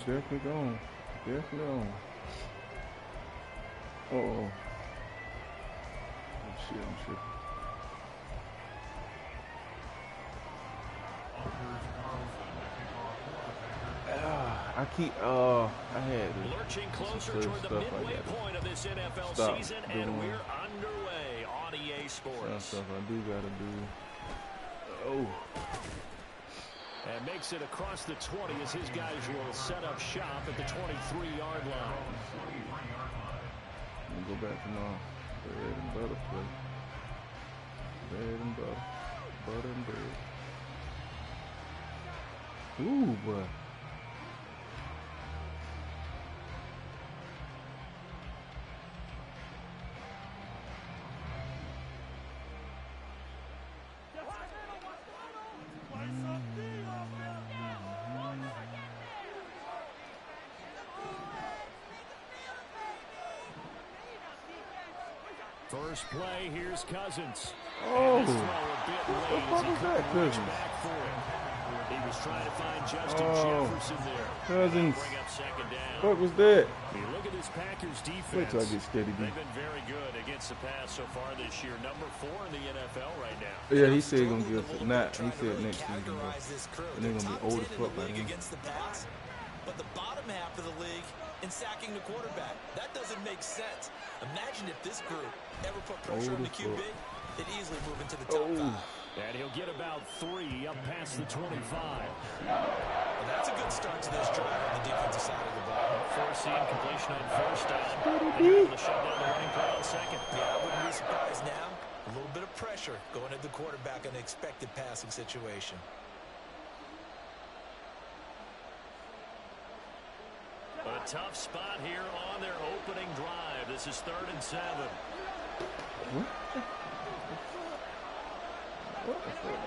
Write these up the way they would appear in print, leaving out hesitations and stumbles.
Definitely gone. Definitely on. Uh-oh. Oh, shit, I'm tripping. I had lurching closer toward the midway point of this NFL season, and we're underway on EA Sports. Stuff I do gotta do. Oh. And makes it across the 20 as his guys will set up shop at the 23-yard line. Let me go back to my bread and butter play. Bread and butter. Butter and bread. Ooh, boy. First play, here's Cousins. Oh, what the fuck was that, Cousins? He was trying to find Justin Jefferson there. Cousins. Bring up second down. What was that? You look at this Packers defense. Wait till I get steady. They've been very good against the pass so far this year. Number 4 in the NFL right now. Yeah, he said he's gonna give us not. He said next season, and they're gonna be old as fuck by then. But the bottom half of the league in sacking the quarterback. That doesn't make sense. Imagine if this group ever put pressure on the QB, they'd easily move into the top 5. And he'll get about 3 up past the 25. Well, that's a good start to this drive on the defensive side of the ball. Forcing completion on first down. And able to shut down the running play on second. Yeah, I wouldn't be surprised now. A little bit of pressure going at the quarterback in an expected passing situation. A tough spot here on their opening drive. This is 3rd and 7. What the fuck?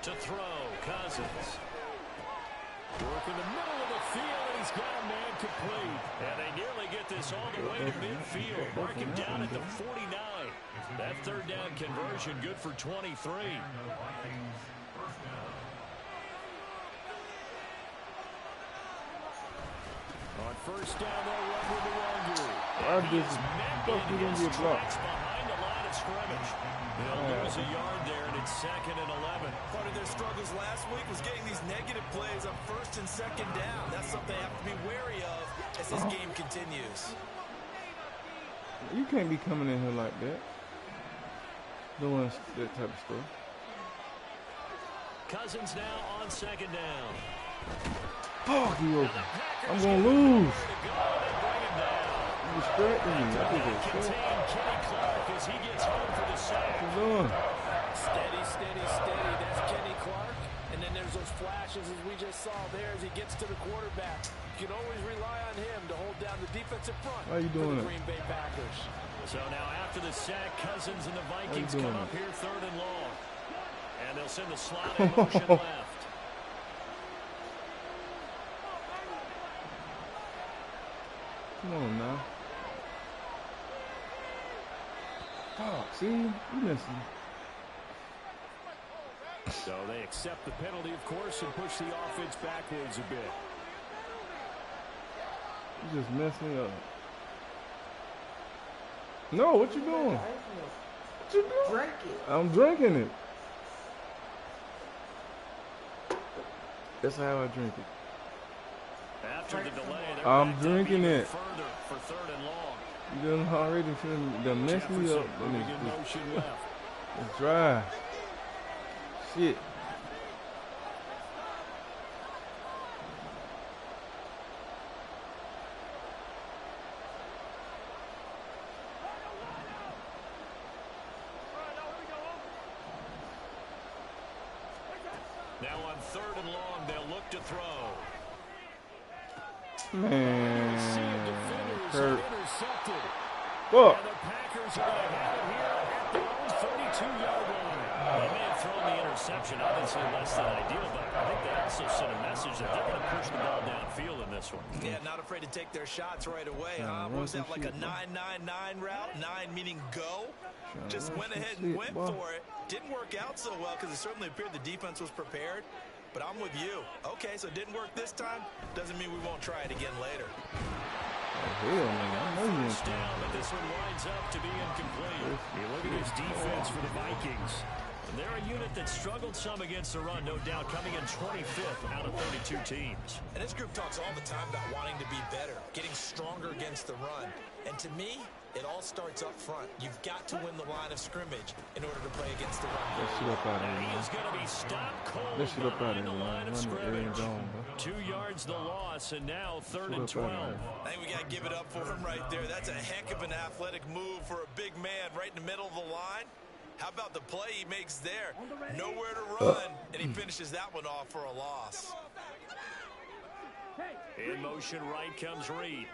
To throw, Cousins. Work in the middle of the field, and he's got a man complete. And they nearly get this all the way to midfield. Mark him down at the 49. That 3rd down conversion good for 23. On first down, they'll run with the Wangu. Why this fuck you gonna get blocked? Behind the line of scrimmage. They'll lose a yard there, and it's 2nd and 11. Part of their struggles last week was getting these negative plays on 1st and 2nd down. That's something they have to be wary of as this game continues. You can't be coming in here like that. Doing that type of stuff. Cousins now on 2nd down. Fuck you open. I'm gonna lose. You're distracting me. I think it's Kenny Clark as he gets home for the sack. What's going on? Steady, steady, steady. That's Kenny Clark. And then there's those flashes as we just saw there as he gets to the quarterback. You can always rely on him to hold down the defensive front. Why are you doing for the Green Bay Packers. So now after the sack, Cousins and the Vikings come up here 3rd and long. And they'll send the slot in motion left. Come on now. Oh, see? You missing. So they accept the penalty, of course, and push the offense backwards a bit. You just messed me up. No, what you doing? What you doing? Drink it. I'm drinking it. That's how I drink it. After the delay, I'm drinking it. Further for 3rd and long. You done already done messed me up. It's dry. Shit. Now on 3rd and long, they'll look to throw. Man, Kurt. And Fuck. the Packers are going to have it here at their own 32-yard line. They may have thrown the interception, obviously less than ideal, but I think they also sent a message that they're going to push the ball downfield in this one. Yeah, not afraid to take their shots right away, huh? What was that, like a 9-9-9 route? 9 meaning go? Just went ahead and went for it. Didn't work out so well because it certainly appeared the defense was prepared. But I'm with you. Okay, so it didn't work this time. Doesn't mean we won't try it again later. First down, but this one winds up to be incomplete. You look at this defense for the Vikings. They're a unit that struggled some against the run, no doubt, coming in 25th out of 32 teams. And this group talks all the time about wanting to be better, getting stronger against the run. And to me, it all starts up front. You've got to win the line of scrimmage in order to play against the run. And he is going to be stopped cold behind the line of scrimmage. 2 yards the loss, and now 3rd and 12. I think we got to give it up for him right there. That's a heck of an athletic move for a big man right in the middle of the line. How about the play he makes there? Nowhere to run, and he finishes that one off for a loss. In motion right comes Reed.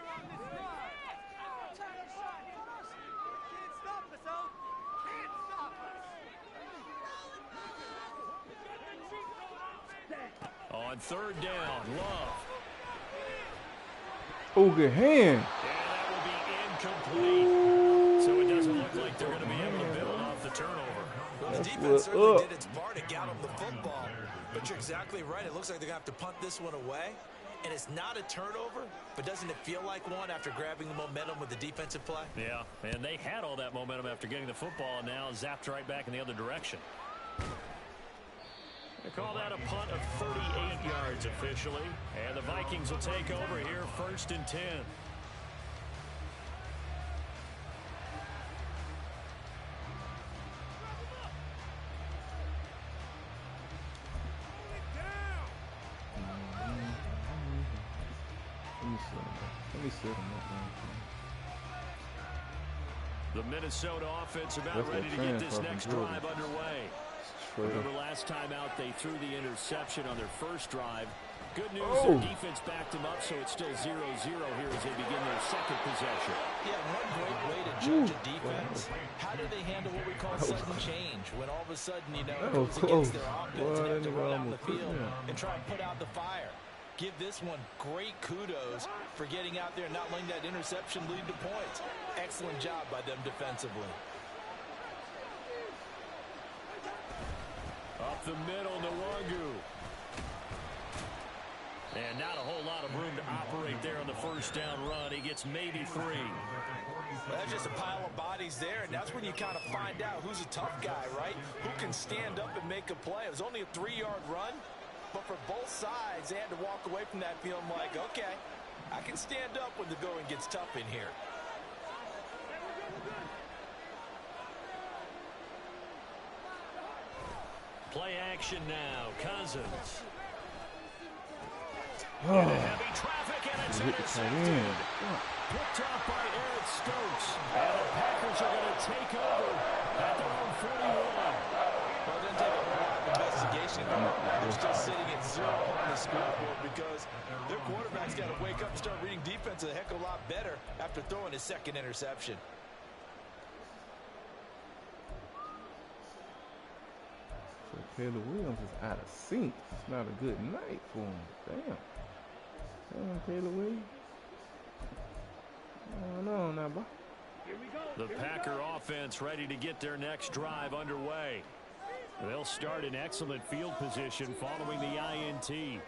On 3rd down, Love. Oh, good hand. And that will be incomplete. So it doesn't look like they're going to be able to build off the turnover. Well, the defense certainly did its part to get him the football. But you're exactly right. It looks like they're going to have to punt this one away. And it's not a turnover, but doesn't it feel like one after grabbing the momentum with the defensive play? Yeah, and they had all that momentum after getting the football, and now zapped right back in the other direction. They call that a punt of 38 yards officially. And the Vikings will take over here 1st and 10. Let me sit him up. The Minnesota offense about ready to get this next drive underway. Remember last time out they threw the interception on their first drive. Good news, their defense backed them up, so it's still 0-0 here as they begin their second possession. Yeah, one great way to judge a defense. How do they handle what we call sudden change? When all of a sudden, you know, it goes against their offense and they have to run out the field and try and put out the fire. Give this one great kudos for getting out there and not letting that interception lead to points. Excellent job by them defensively. Up the middle, Nwangu. And not a whole lot of room to operate there on the first down run. He gets maybe 3. Well, that's just a pile of bodies there, and that's when you kind of find out who's a tough guy, right? Who can stand up and make a play. It was only a 3-yard run, but for both sides, they had to walk away from that feeling like, okay, I can stand up when the going gets tough in here. Play action now. Cousins. Heavy traffic, and it's intercepted. Picked off by Eric Stokes. And the Packers are going to take over at their own 41. Well, it doesn't take a whole lot of investigation. They're still sitting at 0 on the scoreboard because their quarterback's got to wake up and start reading defense a heck of a lot better after throwing his second interception. Caleb Williams is out of sync. It's not a good night for him. Damn. Damn, Caleb Williams. I don't know now, bro. The Packer offense ready to get their next drive underway. They'll start in excellent field position following the INT.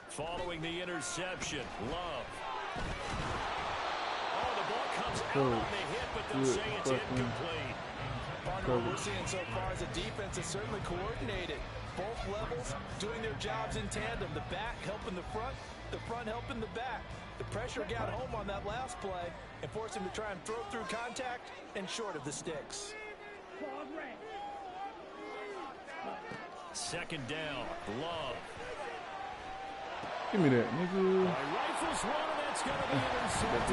Following the interception, Love. Oh, the ball comes out on the hit, but they'll say it's incomplete. Partner, what we're seeing so far is a defense that's certainly coordinated. Both levels doing their jobs in tandem. The back helping the front helping the back. The pressure got home on that last play and forced him to try and throw through contact and short of the sticks. 2nd down, Love. Give me that, nigga. Rifles one, and that's going to be intercepted.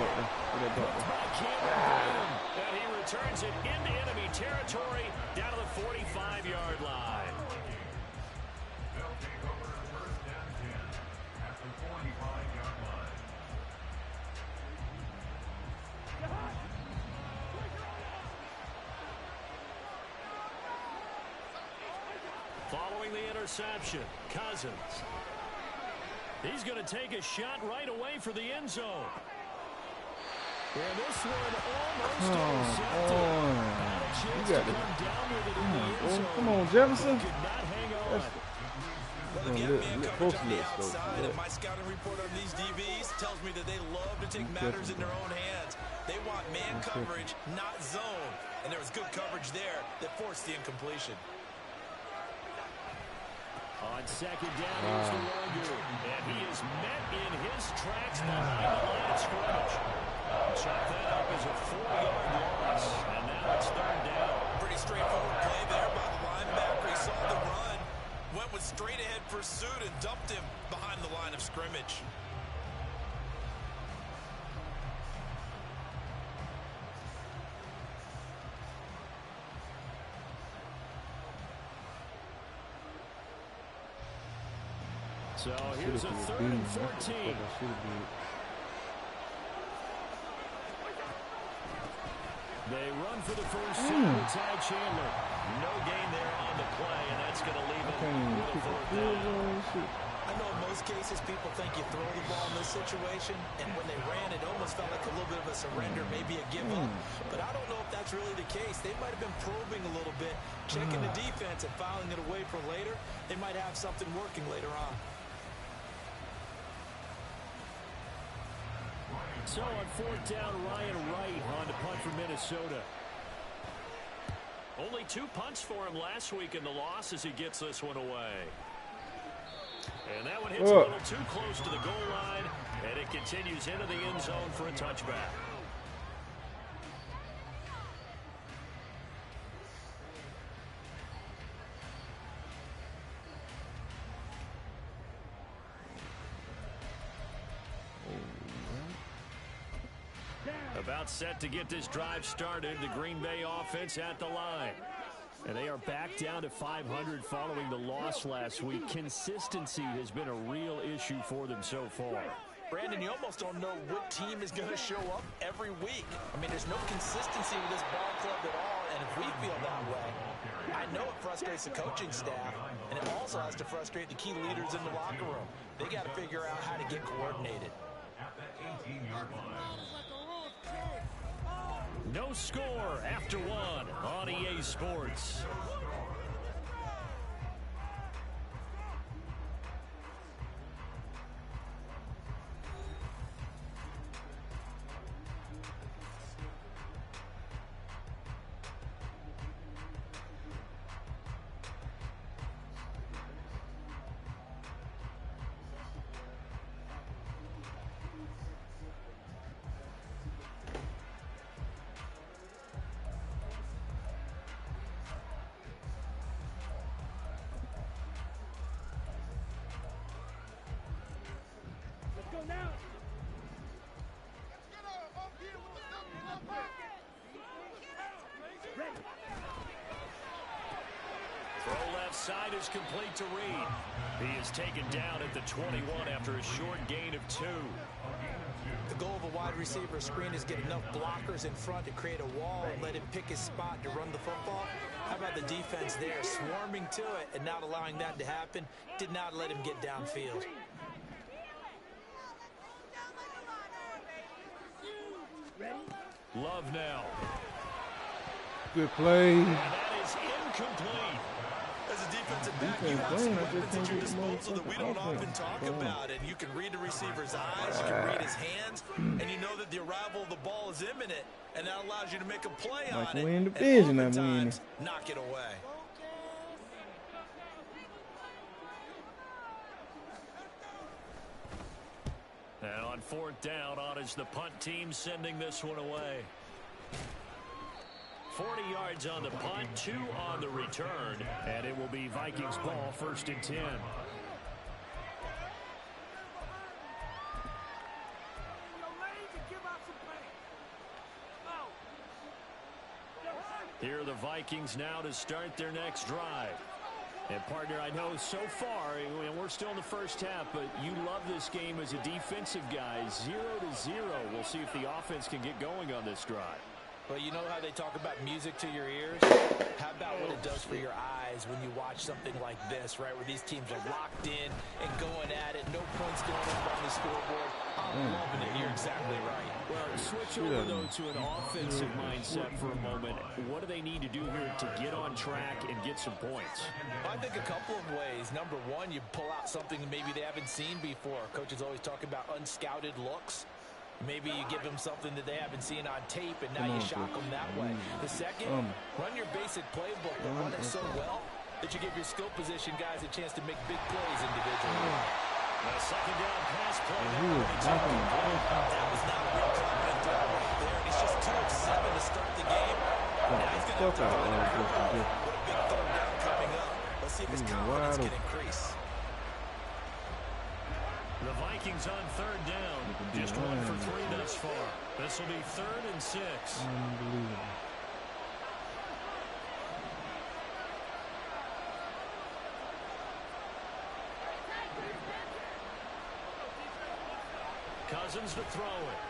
That's by Cameron Brayton. And he returns it into enemy territory down to the 45-yard line. Following the interception, Cousins. He's going to take a shot right away for the end zone. And this one almost you got to come on, Jefferson. Well, the man coverage on the outside, and my scouting report on these DBs tells me that they love to take matters in their own hands. They want man coverage, not zone. And there was good coverage there that forced the incompletion. On second down, here's the Longo. And he is met in his tracks behind the line of scrimmage. Chop that up as a 4-yard loss. And now it's third down. Pretty straightforward play there by the linebacker. He saw the run, went with straight-ahead pursuit, and dumped him behind the line of scrimmage. So here's a 3rd and 14. They run for the first down. Ty Chandler. No gain there on the play, and that's going to leave it with a 4th down. I know in most cases people think you throw the ball in this situation, and when they ran, it almost felt like a little bit of a surrender, maybe a give up. But I don't know if that's really the case. They might have been probing a little bit, checking the defense and filing it away for later. They might have something working later on. So on 4th down, Ryan Wright on to punt for Minnesota. Only 2 punts for him last week in the loss as he gets this one away. And that one hits a little too close to the goal line, and it continues into the end zone for a touchback. About set to get this drive started, the Green Bay offense at the line. And they are back down to 500 following the loss last week. Consistency has been a real issue for them so far. Brandon, you almost don't know what team is going to show up every week. I mean, there's no consistency with this ball club at all, and if we feel that way, I know it frustrates the coaching staff, and it also has to frustrate the key leaders in the locker room. They got to figure out how to get coordinated. No score after 1 on EA Sports. Side is complete to Reed. He is taken down at the 21 after a short gain of 2. The goal of a wide receiver screen is get enough blockers in front to create a wall and let him pick his spot to run the football. How about the defense there, swarming to it and not allowing that to happen? Did not let him get downfield. Love now. Good play. And that is incomplete. As a defensive back, you have some weapons at your disposal that we don't often talk about. And you can read the receiver's eyes, you can read his hands, and you know that the arrival of the ball is imminent, and that allows you to make a play on it. Win the division, and oftentimes knock it away. And on 4th down, on is the punt team sending this one away. 40 yards on the punt, 2 on the return, and it will be Vikings ball, 1st and 10. Here are the Vikings now to start their next drive. And, partner, I know so far, and we're still in the first half, but you love this game as a defensive guy. 0-0. We'll see if the offense can get going on this drive. Well, you know how they talk about music to your ears? How about what it does for your eyes when you watch something like this, right, where these teams are locked in and going at it, no points going up on the scoreboard. I'm loving it. You're exactly right. Well, switch over, though, to an offensive mindset for a moment. What do they need to do here to get on track and get some points? I think a couple of ways. Number one, you pull out something that maybe they haven't seen before. Coaches always talk about unscouted looks. Maybe you give them something that they haven't seen on tape, and now you shock them that way. The second, run your basic playbook, but run it so well that you give your skill position guys a chance to make big plays individually. The second down pass play. That was not a real confident throw right there. He's just 2 of 7 to start the game. Now he's going to have to run it. What a big third down coming up. Let's see if his confidence can increase. The Vikings on third down. Just 1 for 3 thus far. This will be 3rd and 6. Unbelievable. Cousins to throw it.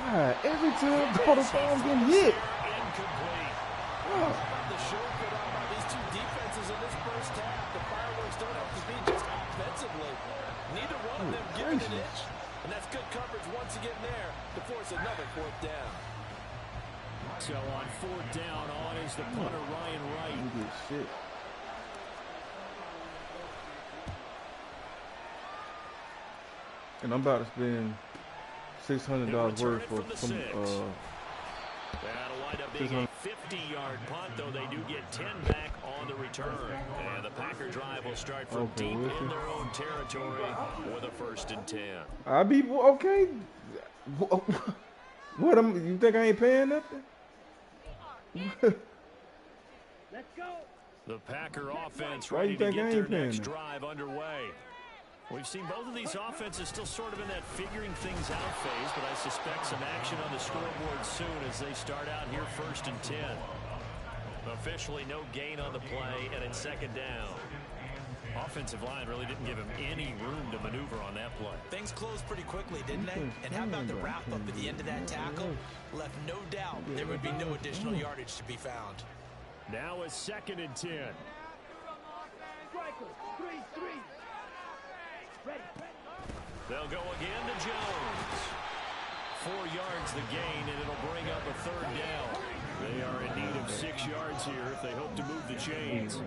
God, every time the phone's getting hit. Incomplete. The show put on by these two defenses in this first half. The fireworks don't have to be just offensively. Neither one of them giving an inch. And that's good coverage once again there to force another 4th down. So on 4th down, on is the punter Ryan Wright. Good shit. And I'm about to spend $600 worth for some That'll wind up being a 50-yard punt, though they do get 10 back on the return. And the Packer drive will start from deep in their own territory with a 1st and 10. I be okay. What you think I ain't paying nothing? Let's go. The Packer offense ready to get their next drive underway. We've seen both of these offenses still sort of in that figuring things out phase, but I suspect some action on the scoreboard soon as they start out here 1st and 10. Officially no gain on the play, and it's 2nd down. Offensive line really didn't give him any room to maneuver on that play. Things closed pretty quickly, didn't they? And how about the wrap up at the end of that tackle? Left no doubt there would be no additional yardage to be found. Now it's 2nd and 10. They'll go again to Jones. 4 yards the gain, and it'll bring up a 3rd down. They are in need of 6 yards here if they hope to move the chains.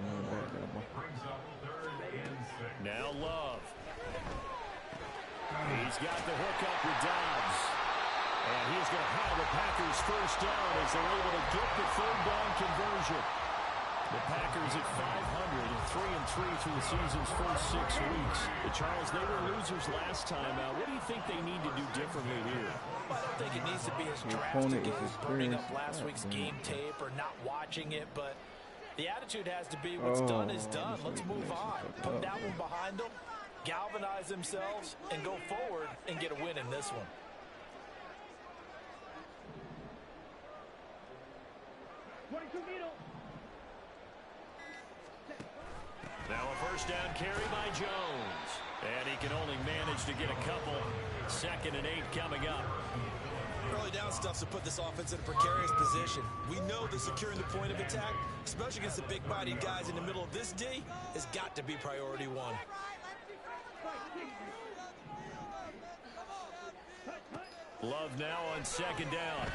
Now Love. He's got the hook up with Dobbs. And he's going to have the Packers 1st down as they're able to get the 3rd down conversion. The Packers at 500 and 3-3 through the season's first 6 weeks. Charles, they were losers last time out. What do you think they need to do differently here? I don't think it needs to be as drastic as burning up last week's game tape or not watching it, but the attitude has to be what's done is done. Let's move on. Put that one behind them, galvanize themselves, and go forward and get a win in this one. Now a 1st down carry by Jones. And he can only manage to get a couple. 2nd and 8 coming up. Early down stuff's to put this offense in a precarious position. We know that securing the point of attack, especially against the big-bodied guys in the middle of this D, has got to be priority 1. Love now on 2nd down.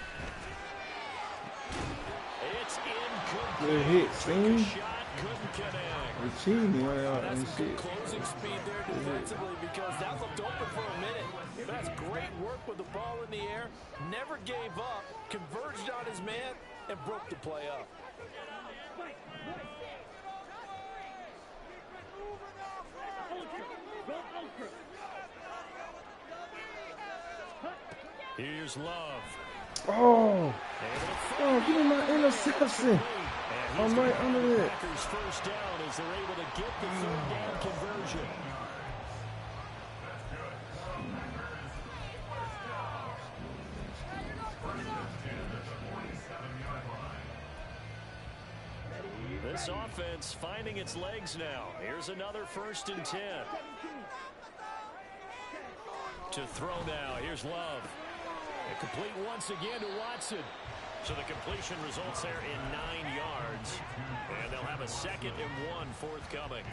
It's incomplete. Good hit, see? Shot couldn't connect. It's cheating, that's some good closing speed there defensively because that looked open for a minute. That's great work with the ball in the air. Never gave up, converged on his man, and broke the play up. Here's Love. Oh, give me my interception. I'm right under it. Packers 1st down as they're able to get the 3rd down conversion. This offense finding its legs now. Here's another 1st and 10. To throw now. Here's Love. And complete once again to Watson. So the completion results there in 9 yards. And they'll have a 2nd and 1 forthcoming.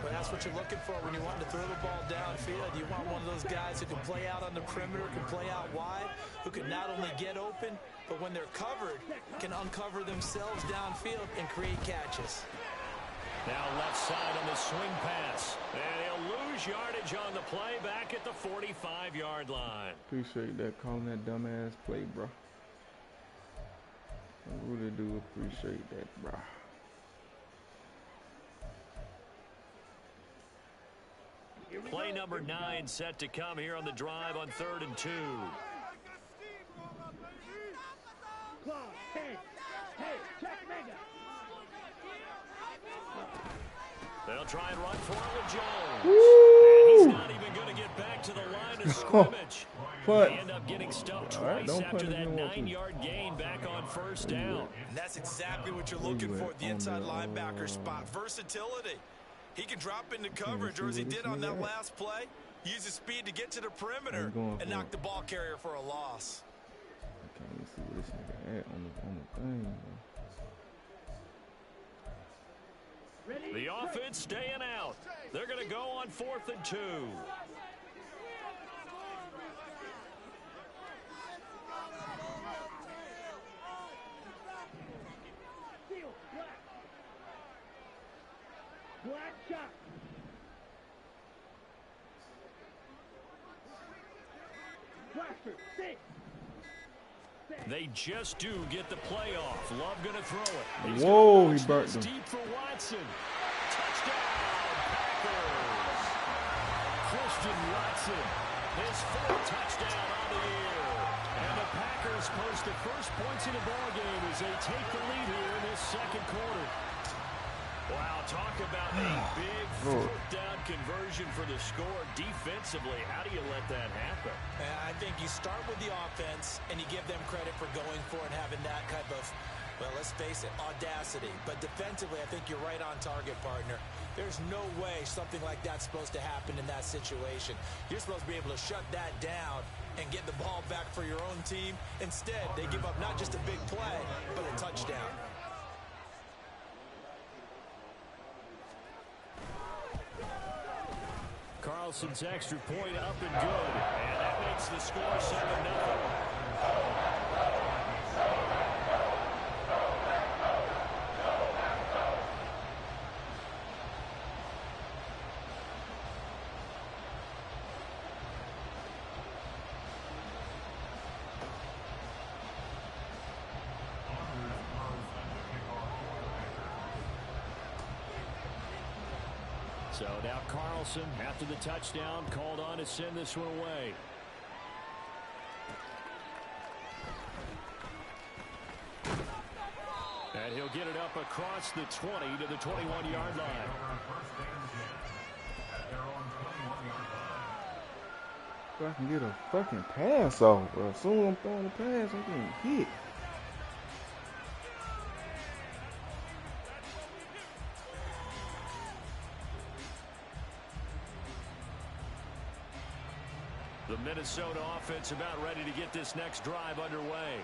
Well, that's what you're looking for when you want to throw the ball downfield. You want one of those guys who can play out on the perimeter, can play out wide, who can not only get open, but when they're covered, can uncover themselves downfield and create catches. Now left side on the swing pass. And he'll lose yardage on the play back at the 45-yard line. Appreciate that, calling that dumbass play, bro. I really do appreciate that, bro. Play number 9 set to come here on the drive on 3rd and 2. They'll try and run for it with Jones. And he's not even going to get back to the line of scrimmage. They end up getting stumped twice after that 9-yard gain back on 1st down. And that's exactly what you're looking for at the inside linebacker spot. Versatility. He can drop into coverage, or as he did on that last play, use his speed to get to the perimeter and knock the ball carrier for a loss. I can't even see where this nigga at on the thing, man. The offense staying out. They're going to go on 4th and 2. Black shot. They just do get the play off. Love going to throw it. He's Whoa, he burnt them. Deep for Watson. Touchdown, Packers. Christian Watson, his 4th touchdown on the year. And the Packers post the first points in the ballgame as they take the lead here in this 2nd quarter. Wow, talk about a big 4th down conversion for the score defensively. How do you let that happen? I think you start with the offense and you give them credit for going for it and having that type of, well, let's face it, audacity. But defensively, I think you're right on target, partner. There's no way something like that's supposed to happen in that situation. You're supposed to be able to shut that down and get the ball back for your own team. Instead, they give up not just a big play, but a touchdown. Carlson's extra point up and good. And that makes the score 7-0. So now Carlson, after the touchdown, called on to send this one away. And he'll get it up across the 20 to the 21-yard line. If I can get a fucking pass off, bro. As soon as I'm throwing the pass, I'm getting hit. The Minnesota offense about ready to get this next drive underway.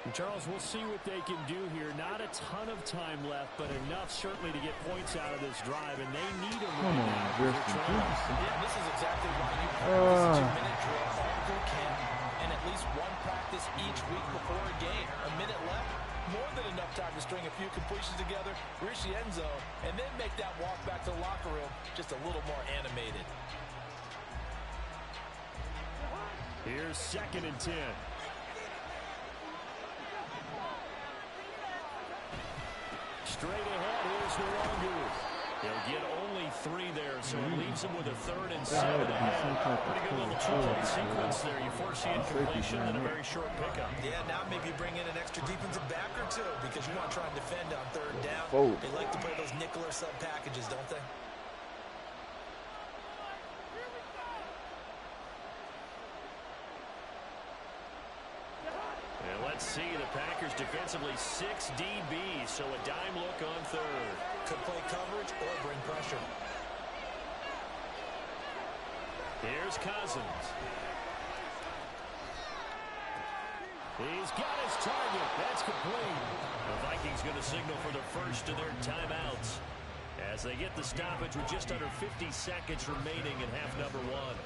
And Charles, we'll see what they can do here. Not a ton of time left, but enough certainly to get points out of this drive, and they need them right now. Yeah, this is exactly why you practice a 2-minute drill all through camp, and at least one practice each week before a game. A minute left, more than enough time to string a few completions together, reach the end zone, and then make that walk back to the locker room just a little more animated. Here's 2nd and 10. Straight ahead, here's Nwangu. He'll get only 3 there, so it leaves him with a 3rd and 7 ahead. Pretty good little 2-point sequence there. You foresee incompletion and a very short pickup. Yeah, now maybe bring in an extra defensive back or two because you want to try and defend on 3rd down. They like to play those nickel or sub packages, don't they? Let's see, the Packers defensively 6 DBs, so a dime look on 3rd. Could play coverage or bring pressure. Here's Cousins. He's got his target. That's complete. The Vikings going to signal for the first of their timeouts as they get the stoppage with just under 50 seconds remaining in half number one.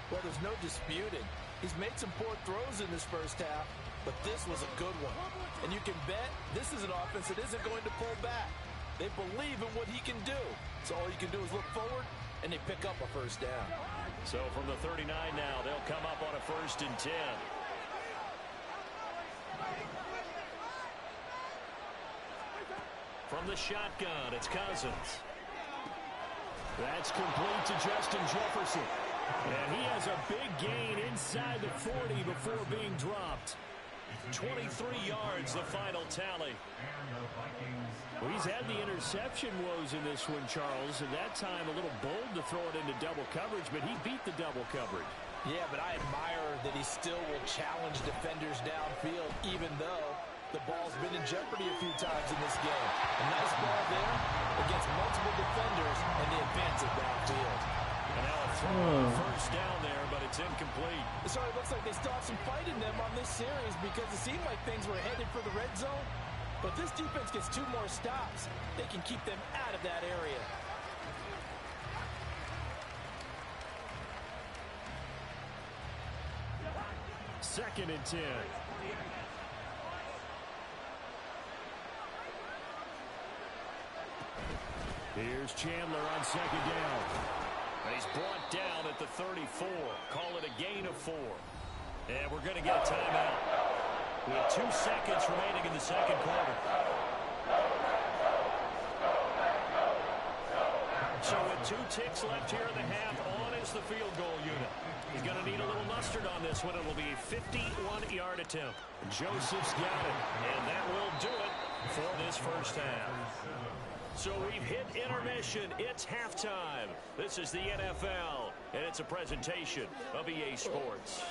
Well, there's no disputing. He's made some poor throws in this first half, but this was a good one. And you can bet this is an offense that isn't going to pull back. They believe in what he can do. So all you can do is look forward, and they pick up a first down. So from the 39 now, they'll come up on a 1st and 10. From the shotgun, it's Cousins. That's complete to Justin Jefferson. And he has a big gain inside the 40 before being dropped. 23 yards, the final tally. Well, he's had the interception woes in this one, Charles, and that time a little bold to throw it into double coverage, but he beat the double coverage. Yeah, but I admire that he still will challenge defenders downfield, even though the ball's been in jeopardy a few times in this game. A nice ball there against multiple defenders, and they advance it downfield. And now a throw on first down there, but it's incomplete. So it looks like they still have some fight in them on this series because it seemed like things were headed for the red zone. But this defense gets 2 more stops. They can keep them out of that area. Second and 10. Here's Chandler on second down. And he's brought down at the 34. Call it a gain of 4. And we're going to get a timeout with 2 seconds remaining in the second quarter. So with 2 ticks left here in the half, on is the field goal unit. He's going to need a little mustard on this one. It will be a 51-yard attempt. Joseph's got it, and that will do it for this first half. So we've hit intermission. It's halftime. This is the NFL, and it's a presentation of EA Sports.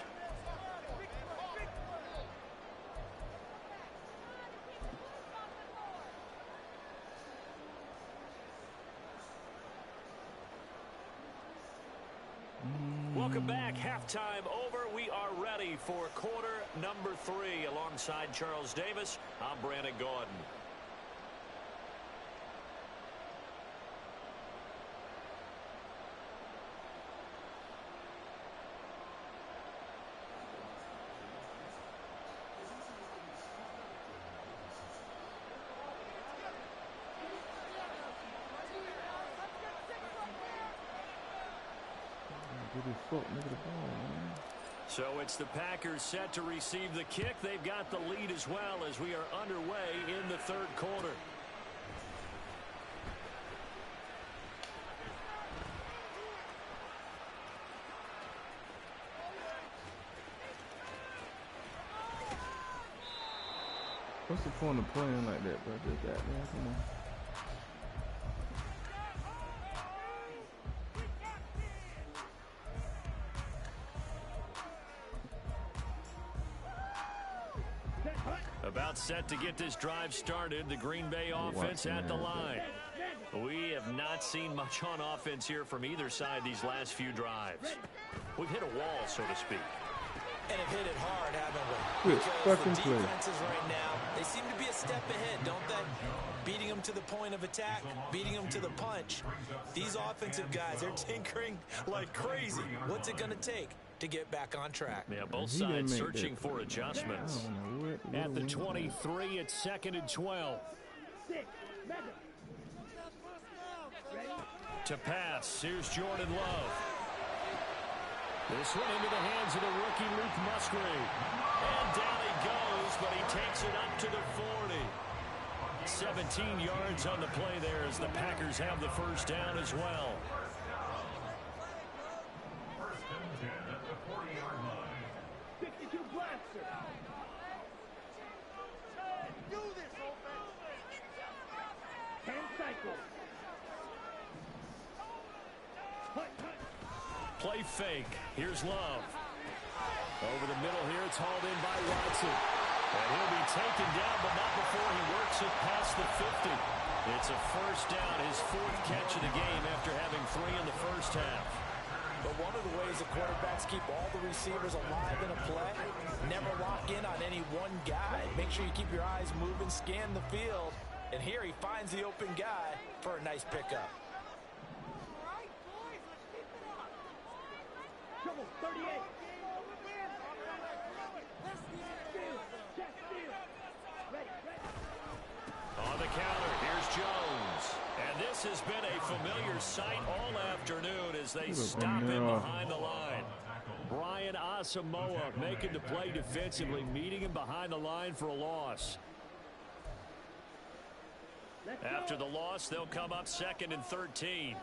Welcome back. Halftime over. We are ready for quarter number 3. Alongside Charles Davis, I'm Brandon Gaudin. So it's the Packers set to receive the kick. They've got the lead as well as we are underway in the third quarter. What's the point of playing like that, bro? Just that, man. Come on. About set to get this drive started. The Green Bay offense at the line. We have not seen much on offense here from either side these last few drives. We've hit a wall, so to speak. And have hit it hard, haven't we? Because the defenses right now, they seem to be a step ahead, don't they? Beating them to the point of attack, beating them to the punch. These offensive guys, they're tinkering like crazy. What's it going to take to get back on track? Yeah, both sides searching for adjustments. At the 23, it's 2nd and 12. To pass, here's Jordan Love. This one into the hands of the rookie Luke Musgrave. And down he goes, but he takes it up to the 40. 17 yards on the play there as the Packers have the first down as well. Play fake. Here's Love. Over the middle here, it's hauled in by Watson. And he'll be taken down, but not before he works it past the 50. It's a first down, his 4th catch of the game after having 3 in the first half. But one of the ways the quarterbacks keep all the receivers alive in a play, never lock in on any one guy. Make sure you keep your eyes moving, scan the field. And here he finds the open guy for a nice pickup. On the counter, here's Jones. And this has been a familiar sight all afternoon as they stop him behind the line. Brian Asamoah making the play defensively, meeting him behind the line for a loss. After the loss, they'll come up 2nd and 13.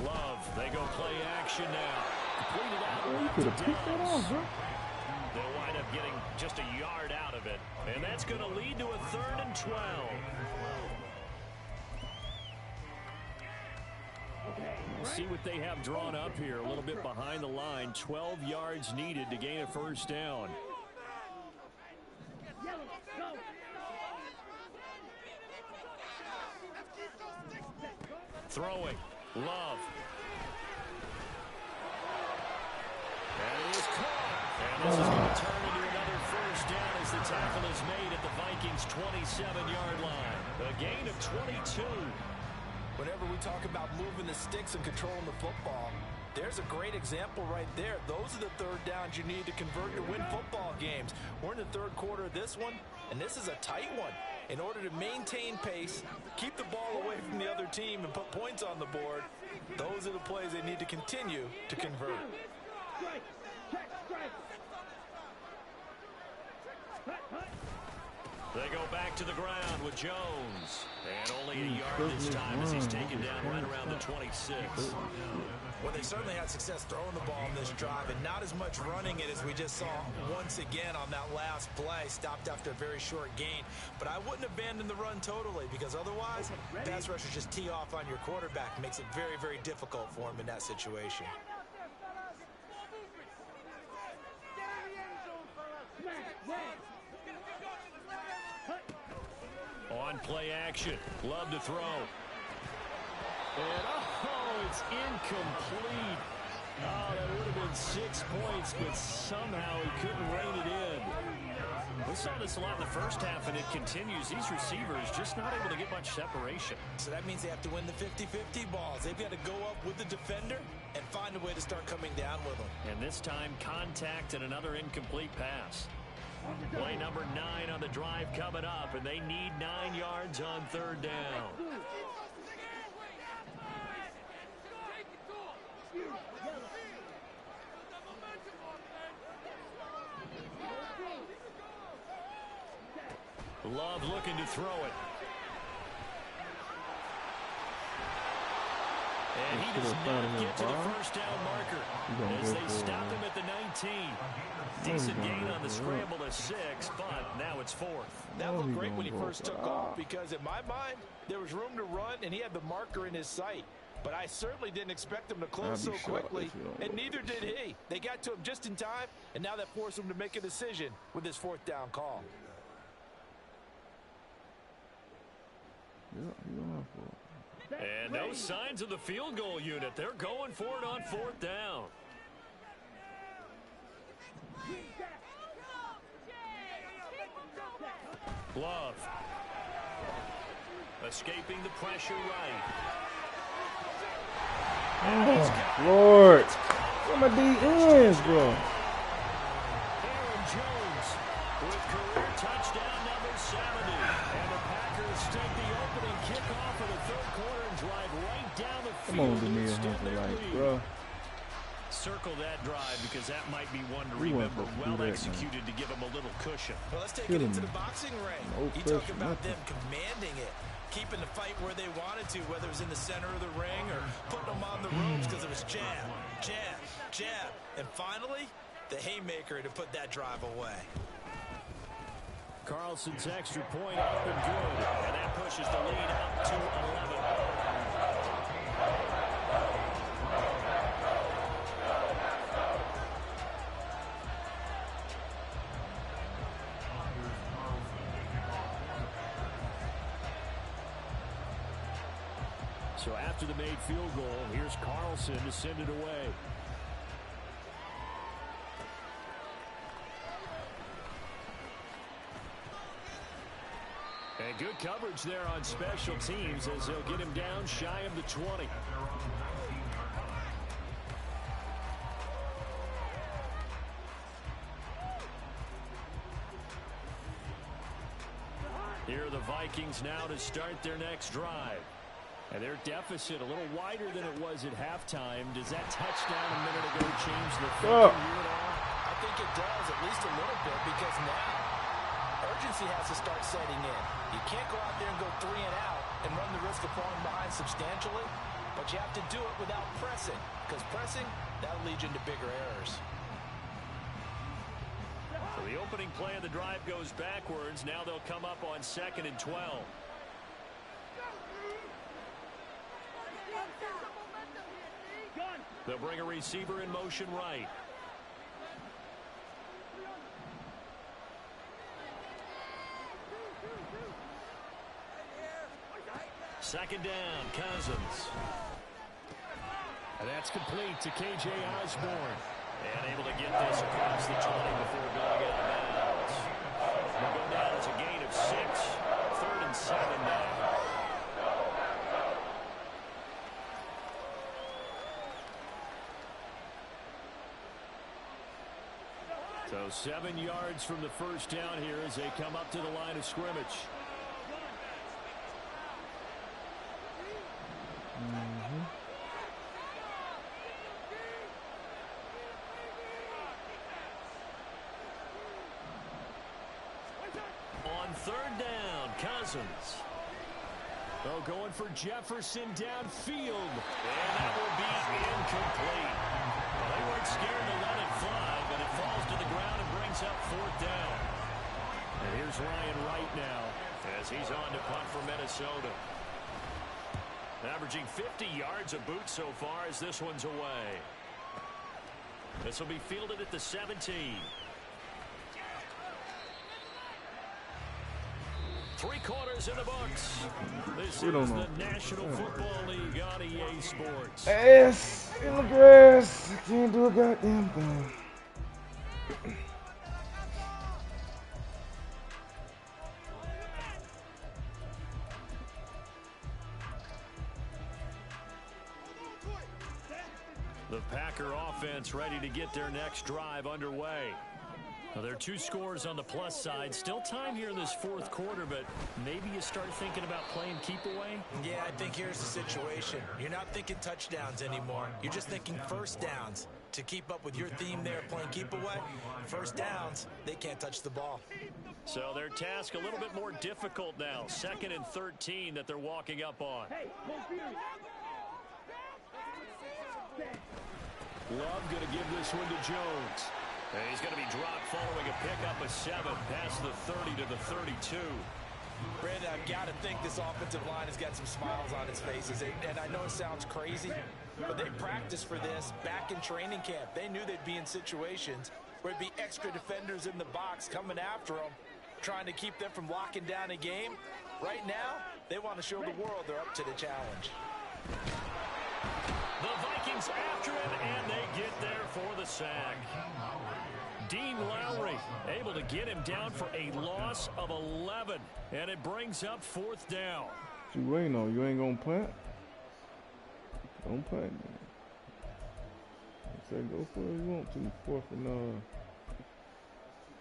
Love, they go play action now. Completed out could have picked that off, bro. They'll wind up getting just a yard out of it. And that's going to lead to a 3rd and 12. We'll see what they have drawn up here. A little bit behind the line. 12 yards needed to gain a first down. Throwing. Love. And it is caught. And this is going to turn into another first down as the tackle is made at the Vikings' 27-yard line. A gain of 22. Whenever we talk about moving the sticks and controlling the football, there's a great example right there. Those are the third downs you need to convert to win football games. We're in the third quarter of this one, and this is a tight one. In order to maintain pace, keep the ball away from the other team, and put points on the board, those are the plays they need to continue to convert. They go back to the ground with Jones. And only a yard this time as he's taken down right around the 26. Well, they certainly had success throwing the ball in this drive and not as much running it as we just saw once again on that last play. Stopped after a very short gain. But I wouldn't abandon the run totally because otherwise, pass rushers just tee off on your quarterback. Makes it very, very difficult for him in that situation. On play action. Love to throw. And oh, it's incomplete. Oh, that would have been 6 points, but somehow he couldn't rein it in. We saw this a lot in the first half, and it continues. These receivers just not able to get much separation. So that means they have to win the 50-50 balls. They've got to go up with the defender and find a way to start coming down with them. And this time, contact and another incomplete pass. Play number 9 on the drive coming up, and they need 9 yards on third down. Love looking to throw it. And he does not get to the first down marker as they stop him at the 19. Decent gain on the scramble to 6, but now it's 4th. That looked great when he first took off because in my mind, there was room to run and he had the marker in his sight. But I certainly didn't expect him to close so quickly, and neither did he. They got to him just in time, and now that forced him to make a decision with his 4th down call. And no signs of the field goal unit. They're going for it on 4th down. Love. Escaping the pressure right. Oh, Lord. Some of these ends, bro. Aaron Jones with career touchdown number 70. And the Packers take the opening kickoff of the third quarter and drive right down the field. Come on, Danielle Hunter, like, bro. Circle that drive because that might be one to remember. Well executed to give him a little cushion. Well, let's take it into the boxing ring. You talk about them commanding it, keeping the fight where they wanted to, whether it was in the center of the ring or putting them on the ropes because it was jab, jab, jab. And finally, the haymaker to put that drive away. Carlson's extra point up and good. And that pushes the lead up to 11. So after the made field goal, here's Carlson to send it away. And good coverage there on special teams as they'll get him down shy of the 20. Here are the Vikings now to start their next drive. And their deficit a little wider than it was at halftime. Does that touchdown a minute ago change the thinking here at all? I think it does, at least a little bit, because now urgency has to start setting in. You can't go out there and go 3 and out and run the risk of falling behind substantially, but you have to do it without pressing, because pressing, that'll lead you into bigger errors. So the opening play of the drive goes backwards. Now they'll come up on 2nd and 12. They'll bring a receiver in motion right. Second down, Cousins. And that's complete to K.J. Osborne. And able to get this across the 20 before going out of bounds. They'll go down as a gain of 6. 3rd and 7 now. So 7 yards from the first down here as they come up to the line of scrimmage. On 3rd down, Cousins. Oh, going for Jefferson downfield. And that will be incomplete. Well, they weren't scared to let it fly, but it falls to the ground and brings up 4th down. And here's Ryan Wright now as he's on to punt for Minnesota. Averaging 50 yards a boot so far as this one's away. This will be fielded at the 17. 3 quarters in the books. This is the National Football League on EA Sports. Ass in the grass. I can't do a goddamn thing. The Packer offense ready to get their next drive underway. Now, there are 2 scores on the plus side. Still time here in this 4th quarter, but maybe you start thinking about playing keep away? Yeah, I think here's the situation. You're not thinking touchdowns anymore. You're just thinking first downs. To keep up with your theme there, playing keep away, first downs, they can't touch the ball. So their task a little bit more difficult now. 2nd and 13 that they're walking up on. Love going to give this one to Jones. And he's going to be dropped following a pickup of 7 past the 30 to the 32. Brandon, I've got to think this offensive line has got some smiles on its faces. And I know it sounds crazy, but they practiced for this back in training camp. They knew they'd be in situations where there'd be extra defenders in the box coming after them, trying to keep them from locking down a game. Right now, they want to show the world they're up to the challenge. The Vikings after him, and they get there for the sack. Dean Lowry able to get him down for a loss of 11, and it brings up 4th down. What you waiting on? You ain't gonna punt? Don't punt, man. Say go for it if you want to.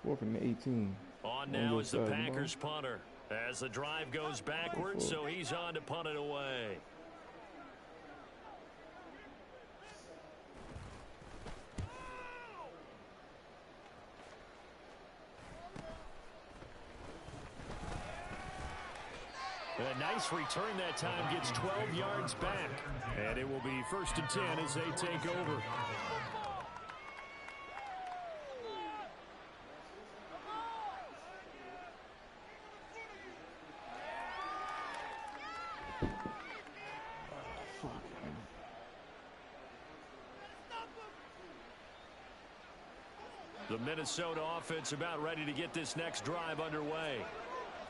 4th and 18. On now is the Packers punter as the drive goes backwards, so he's on to punt it away. A nice return that time, gets 12 yards back. And it will be 1st and 10 as they take over. The Minnesota offense about ready to get this next drive underway.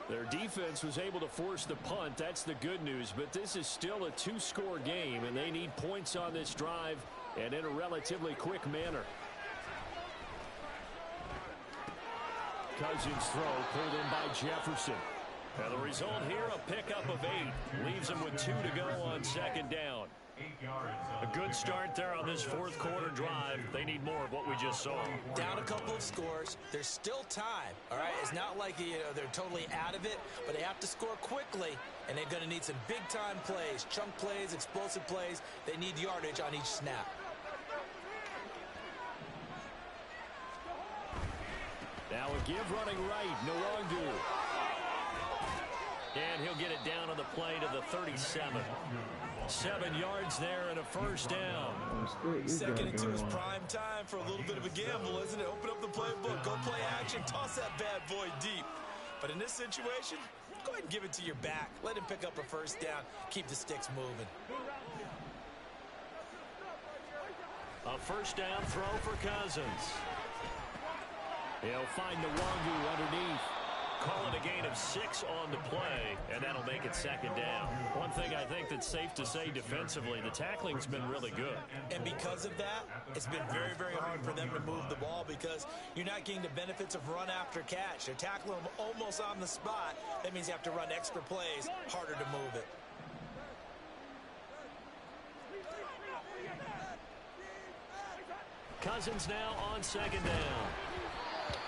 Their defense was able to force the punt. That's the good news. But this is still a two-score game, and they need points on this drive and in a relatively quick manner. Cousins' throw pulled in by Jefferson. And the result here, a pickup of 8. Leaves him with 2 to go on second down. A good start there on this fourth quarter drive. They need more of what we just saw. Down a couple of scores. There's still time. All right, it's not like they're totally out of it, but they have to score quickly, and they're going to need some big-time plays, chunk plays, explosive plays. They need yardage on each snap. Now a give running right, Nwangu. And he'll get it down on the play to the 37. 7 yards there and a first down. Second and 2 is prime time for a little bit of a gamble, isn't it? Open up the playbook, go play action, toss that bad boy deep. But in this situation, go ahead and give it to your back. Let him pick up a first down, keep the sticks moving. A first down throw for Cousins. He'll find Nwangu underneath. Call it a gain of 6 on the play, and that'll make it second down. One thing I think that's safe to say defensively, the tackling's been really good. And because of that, it's been very, very hard for them to move the ball because you're not getting the benefits of run after catch. They're tackling them almost on the spot. That means you have to run extra plays, harder to move it. Cousins now on second down.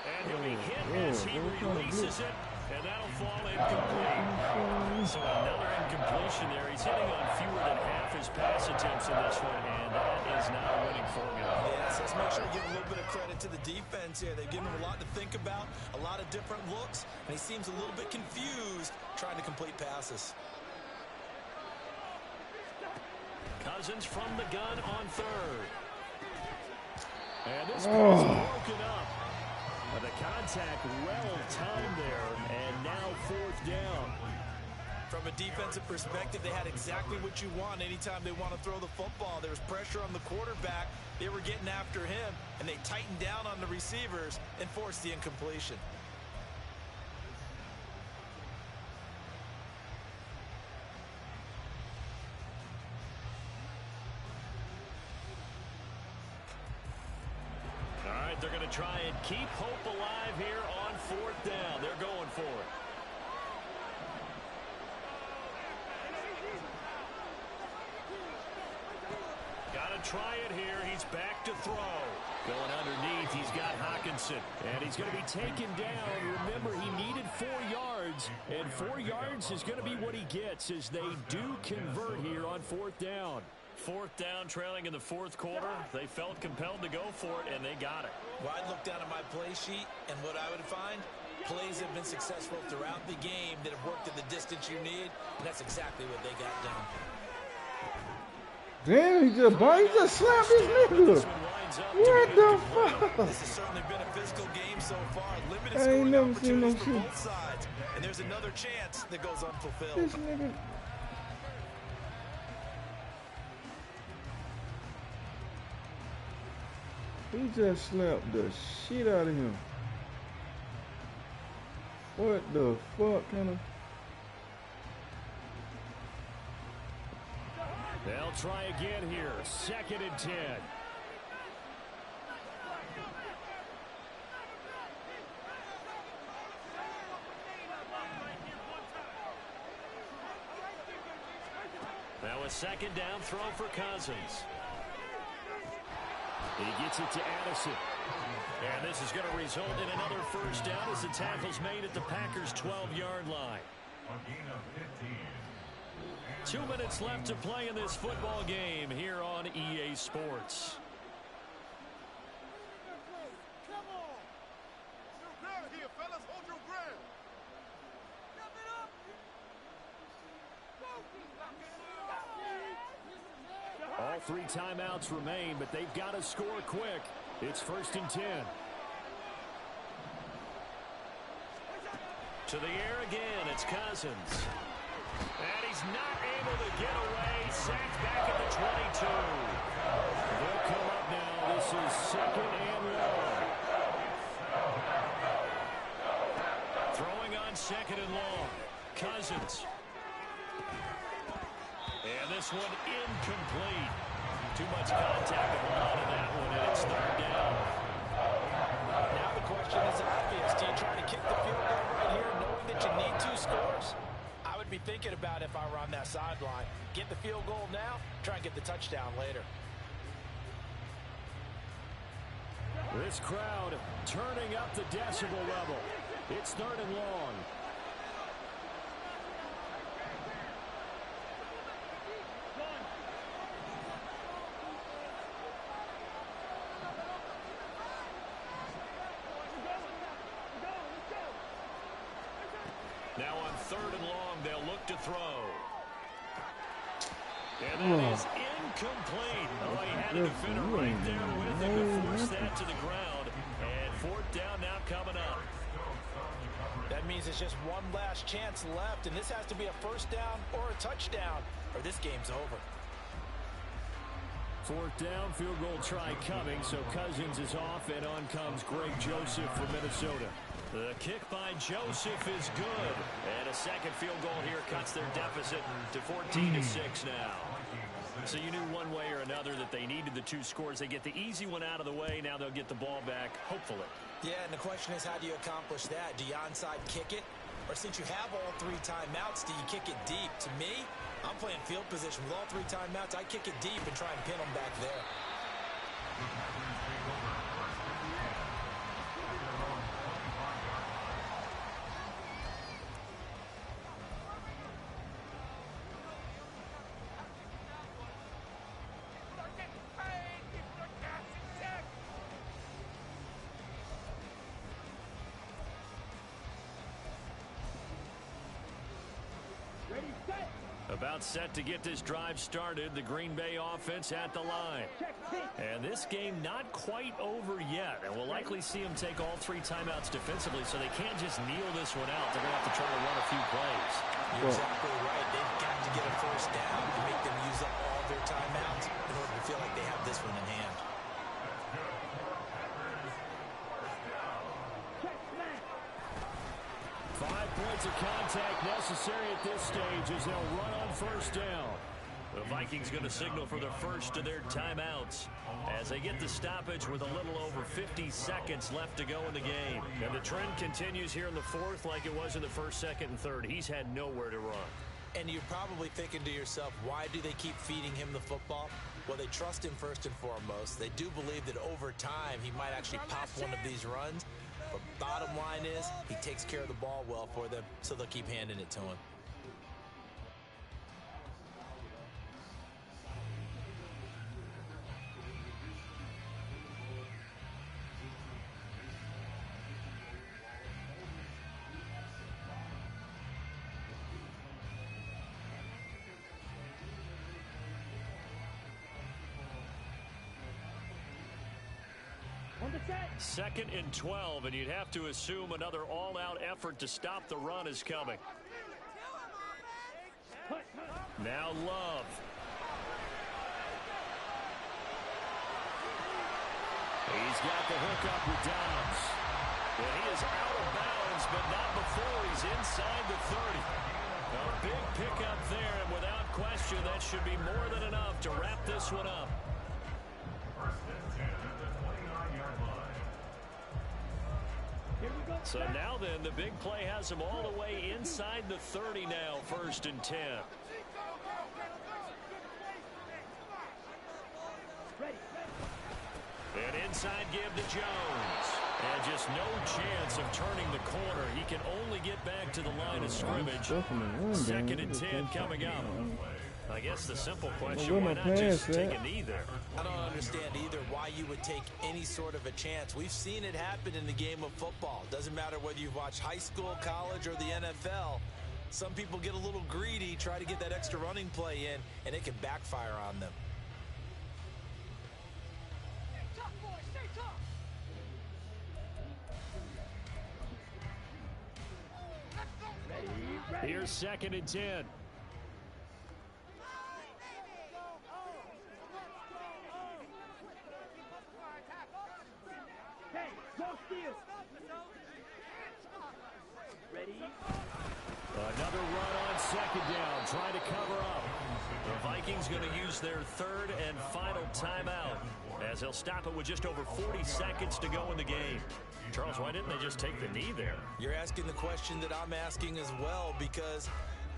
And he'll be hit as he releases it, and that'll fall incomplete. So another incompletion there. He's hitting on fewer than half his pass attempts in this one, and that is not a winning formula. Yes, let's make sure we give a little bit of credit to the defense here. They've given him a lot to think about, a lot of different looks, and he seems a little bit confused trying to complete passes. Cousins from the gun on third. And this one's broken up. The contact well timed there, and now fourth down. From a defensive perspective, they had exactly what you want anytime they want to throw the football. There was pressure on the quarterback. They were getting after him, and they tightened down on the receivers and forced the incompletion. They're going to try and keep hope alive here on fourth down. They're going for it. Got to try it here. He's back to throw. Going underneath, he's got Hockenson. And he's going to be taken down. Remember, he needed 4 yards. And 4 yards is going to be what he gets as they do convert here on fourth down. Fourth down, trailing in the fourth quarter. They felt compelled to go for it, and they got it. Well, I'd look down at my play sheet, and what I would find, plays have been successful throughout the game that have worked at the distance you need, and that's exactly what they got done. Damn, he just slapped his nigga. What the fuck? This has certainly been a physical game so far. Limited I ain't scoring never seen no opportunities for shit. both sides, and there's another chance that goes unfulfilled. This nigga. He just slapped the shit out of him. What the fuck kind of... They'll try again here. 2nd and 10. Now a second down throw for Cousins. He gets it to Addison. And this is going to result in another first down as the tackle's made at the Packers' 12-yard line. 2 minutes left to play in this football game here on EA Sports. All 3 timeouts remain, but they've got to score quick. It's 1st and 10. To the air again, it's Cousins. And he's not able to get away. Sacked back at the 22. They'll come up now. This is 2nd and 1. Throwing on on 2nd and long. Cousins. And this one incomplete. Too much contact at the line of that one, and it's 3rd down. Now the question is obvious. Do you try to kick the field goal right here knowing that you need 2 scores? I would be thinking about it if I were on that sideline. Get the field goal now, try and get the touchdown later. This crowd turning up the decibel level. It's 3rd and long. Now on 3rd and long, they'll look to throw. And that is incomplete. Oh, he had a defender right there with him to force that to the ground. And 4th down now coming up. That means it's just one last chance left, and this has to be a 1st down or a touchdown, or this game's over. 4th down, field goal try coming, so Cousins is off, and on comes Greg Joseph from Minnesota. The kick by Joseph is good, and a 2nd field goal here cuts their deficit to 14-6 now. So you knew one way or another that they needed the 2 scores. They get the easy one out of the way. Now they'll get the ball back, hopefully. Yeah, and the question is, how do you accomplish that? Do you onside kick it? Or since you have all 3 timeouts, do you kick it deep? To me, I'm playing field position with all 3 timeouts. I kick it deep and try and pin them back there. About set to get this drive started. The Green Bay offense at the line. And this game not quite over yet. And we'll likely see them take all 3 timeouts defensively, so they can't just kneel this one out. They're going to have to try to run a few plays. You're exactly right. They've got to get a 1st down and make them use up all their timeouts in order to feel like they have this one in hand. Points of contact necessary at this stage as they'll run on 1st down. The Vikings going to signal for the first of their timeouts as they get the stoppage with a little over 50 seconds left to go in the game. And the trend continues here in the 4th like it was in the 1st, 2nd, and 3rd. He's had nowhere to run. And you're probably thinking to yourself, why do they keep feeding him the football? Well, they trust him first and foremost. They do believe that over time he might actually pop one of these runs. But bottom line is, he takes care of the ball well for them, so they'll keep handing it to him. Second and 12, and you'd have to assume another all-out effort to stop the run is coming. Now Love. He's got the hook up with Dobbs. And he is out of bounds, but not before he's inside the 30. A big pickup there, and without question, that should be more than enough to wrap this one up. So now then, the big play has him all the way inside the 30 now, 1st and 10. And inside give to Jones. And just no chance of turning the corner. He can only get back to the line of scrimmage. 2nd and 10 coming up. I guess the simple question, why not just take a knee there? I don't understand either why you would take any sort of a chance. We've seen it happen in the game of football. Doesn't matter whether you've watched high school, college, or the NFL. Some people get a little greedy, try to get that extra running play in, and it can backfire on them. Here's 2nd and 10. Another run on second down, trying to cover up. The Vikings going to use their third and final timeout, as they'll stop it with just over 40 seconds to go in the game. Charles, why didn't they just take the knee there? You're asking the question that I'm asking as well, because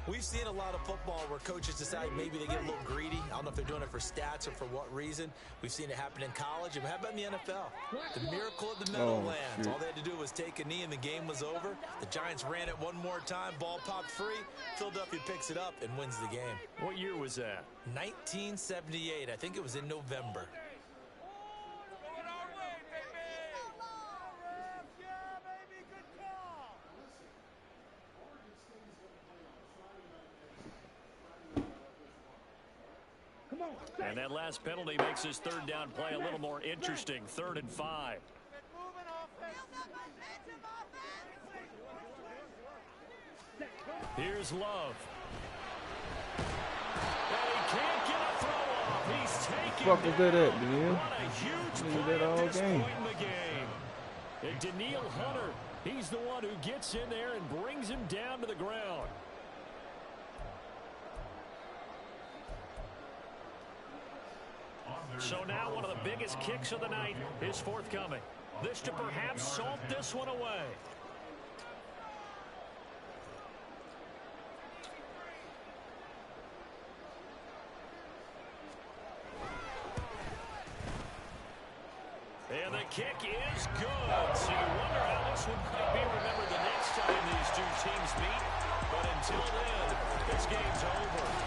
we've seen a lot of football where coaches decide maybe they get a little greedy. I don't know if they're doing it for stats or for what reason. We've seen it happen in college. And how about in the NFL? The miracle of the Meadowlands. All they had to do was take a knee and the game was over. The Giants ran it one more time. Ball popped free. Philadelphia picks it up and wins the game. What year was that? 1978. I think it was in November. And that last penalty makes his third down play a little more interesting. 3rd and 5. Here's Love. And he can't get a throw off. He's taken. Fuck was that at, Daniel? What a huge play at this point in the game. And Danielle Hunter, he's the one who gets in there and brings him down to the ground. So now one of the biggest kicks of the night is forthcoming. This to perhaps salt this one away. And the kick is good. So you wonder how this one might be remembered the next time these two teams meet. But until then, this game's over.